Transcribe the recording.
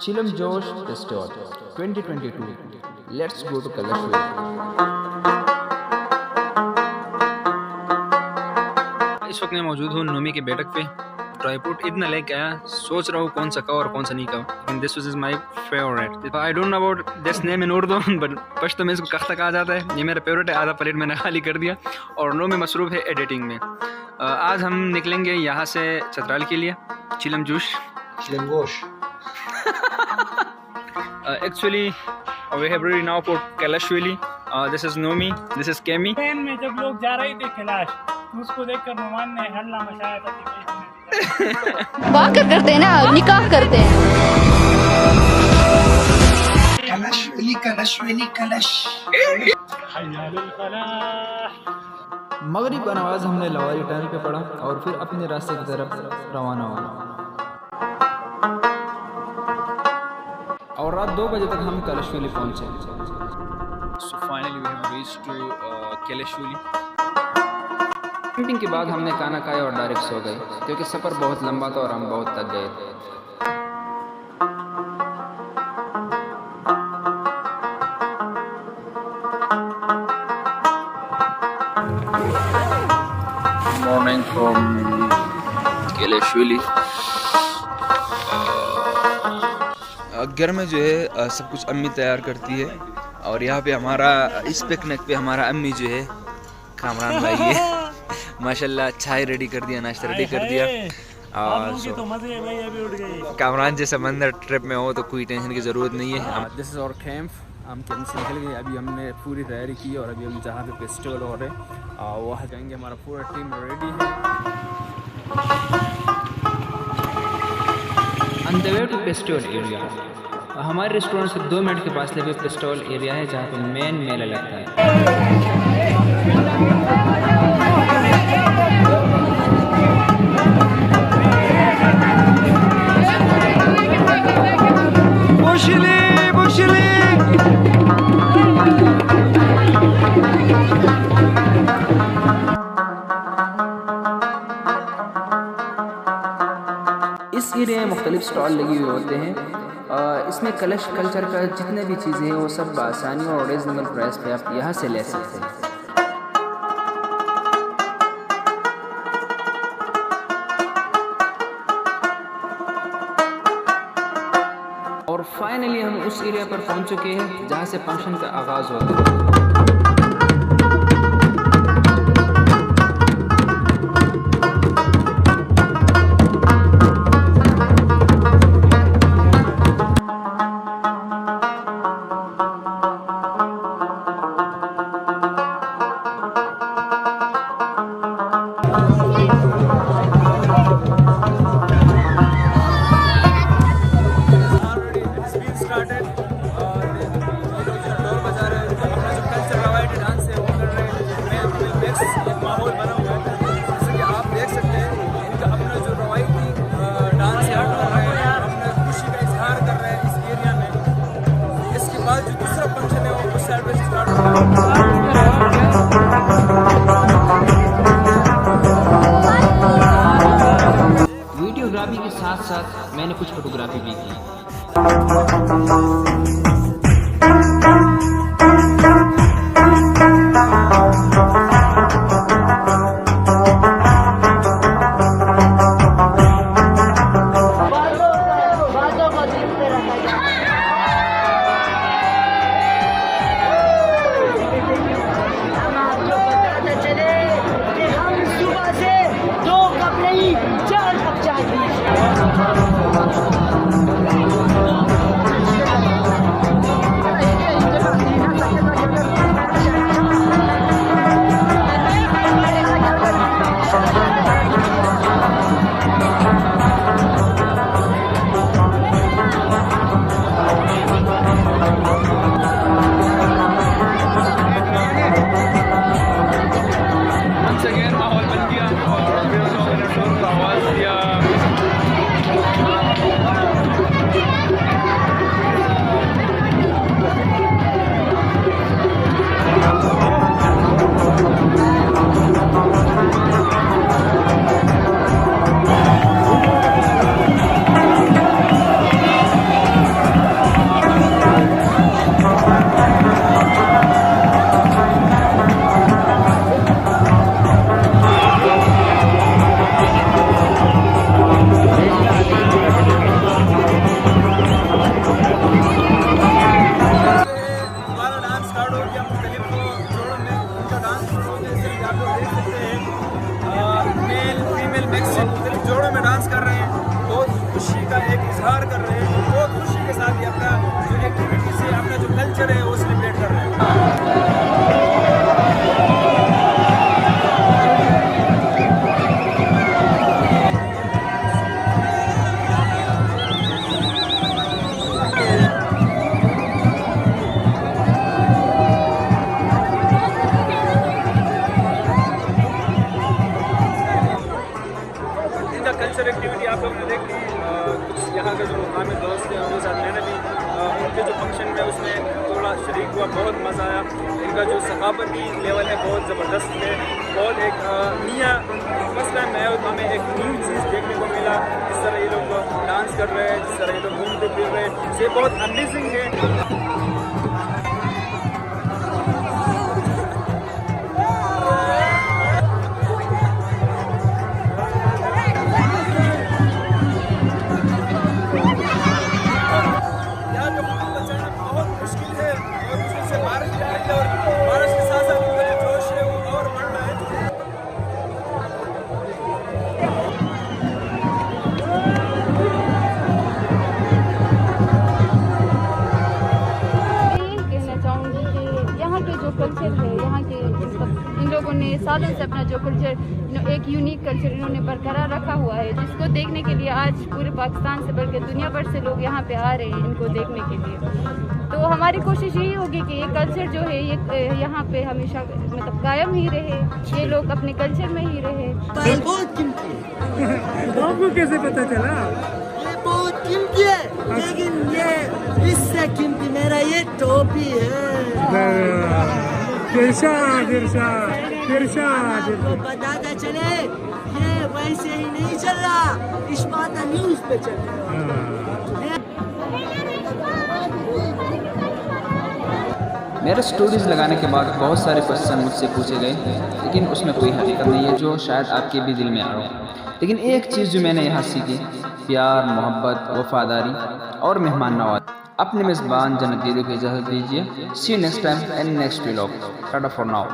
Chilam Josh Festival 2022. Let's go to Kalashwar. इस वक्त मैं मौजूद हूँ नोमी के बैठक पे। ड्राई फ्रूट इतना लेके आया, सोच रहा हूँ कौन सा खाओ और कौन सा नहीं खाओ, लेकिन this is my favourite. I don't know about this name in Urdu but Pashto में इसको कख्ता कहा जाता है। ये मेरा फेवरेट है। आधा प्लेट मैंने खाली कर दिया और नोमी मसरूफ है एडिटिंग में। आज हम निकलेंगे यहाँ से चतराल के लिए। चिलम Jewish actually we have ready now for Kalashwili. This is Nomi, this is Kemi. Train में जब लोग जा रहे थे कैलाश, तो उसको देखकर नुमान ने हल्ला मचाया था कि वाक़ करते हैं ना, निकाह करते हैं। कलश मगरिब का नमाज हमने लवारी टनल पे पढ़ा और फिर अपने रास्ते की तरफ रवाना हुआ और रात 2 बजे तक हम कलशवेली पहुंचे। So finally we have reached to Kalashwili. Camping के बाद हमने खाना खाया और डायरेक्ट सो गए क्योंकि सफ़र बहुत लंबा था और हम बहुत थक गए थे। Morning from Kalashwili. घर में जो है सब कुछ अम्मी तैयार करती है और यहाँ पे हमारा इस पिकनिक पे हमारा अम्मी जो है कामरान भाई है माशाल्लाह चाय रेडी कर दिया, नाश्ता रेडी कर दिया। और तो मजे है भाई, अभी उठ गए। कामरान जैसा मंदिर ट्रिप में हो तो कोई टेंशन की ज़रूरत नहीं है। This is our camp. हम कैंप से निकल गए। अभी हमने पूरी तैयारी की और अभी हम जहाँ पे फेस्टिवल हो रहे हैं वहाँ जाएंगे। हमारा पूरा टीम रेडी है। On the way to festival area. हमारे रेस्टोरेंट से 2 मिनट के फासले पे फेस्टिवल एरिया है जहाँ पे मेन मेला लगता है। इस एरिया में मुख्तलिफ स्टॉल लगे हुए होते हैं। इसमें कलश कल्चर का जितने भी चीज़ें हैं वो सब आसानी और रिजनेबल प्राइस पे आप यहाँ से ले सकते हैं। और फाइनली हम उस एरिया पर पहुँच चुके हैं जहाँ से फंक्शन का आगाज़ होता है। वीडियोग्राफी के साथ साथ मैंने कुछ फोटोग्राफी भी की। मुख्तलिफ जोड़ों में डांस कर रहे हैं, बहुत खुशी का एक इजहार कर रहे हैं, बहुत खुशी के साथ ये अपना जो एक्टिविटी से अपना जो कल्चर है वो सेलिब्रेट कर रहे हैं। कल्चर एक्टिविटी आप लोगों ने देख ली, कुछ यहाँ के जो मुकामी दोस्त हैं उनके साथ मैंने भी उनके जो फंक्शन में उसमें थोड़ा शरीक हुआ, बहुत मज़ा आया। इनका जो सकाफती लेवल है बहुत ज़बरदस्त है, बहुत एक नया फर्स्ट टाइम मैं तो हमें एक न्यू चीज़ देखने को मिला, जिस तरह ये लोग डांस कर रहे हैं, जिस तरह ये लोग घूमते फिर रहे हैं, ये बहुत अमेजिंग है। कल्चर है यहाँ के, मतलब इन लोगों ने सालों से अपना जो कल्चर, एक यूनिक कल्चर इन्होंने बरकरार रखा हुआ है, जिसको देखने के लिए आज पूरे पाकिस्तान से बढ़कर दुनिया भर से लोग यहाँ पे आ रहे हैं इनको देखने के लिए। तो हमारी कोशिश यही होगी कि ये कल्चर जो है ये यहाँ पे हमेशा मतलब कायम ही रहे, ये लोग अपने कल्चर में ही रहे। बहुत कीमती है। आपको कैसे पता चला? ये बहुत कीमती है, लेकिन ये इससे कीमती मेरा ये टोपी है। आपको बताता चले, ये वैसे ही नहीं चल रहा, इस्पाता न्यूज पे चल रहा। मेरे स्टोरीज़ लगाने के बाद बहुत सारे क्वेश्चन मुझसे पूछे गए, लेकिन उसमें कोई हकीकत नहीं है जो शायद आपके भी दिल में आ रहा हो। लेकिन एक चीज़ जो मैंने यहाँ सीखी, प्यार, मोहब्बत, वफादारी और मेहमान नवाज़ी। अपने मेज़बान जन्नत दीदी को इजाज़त दीजिए। See you next time and next vlog. Tata for now.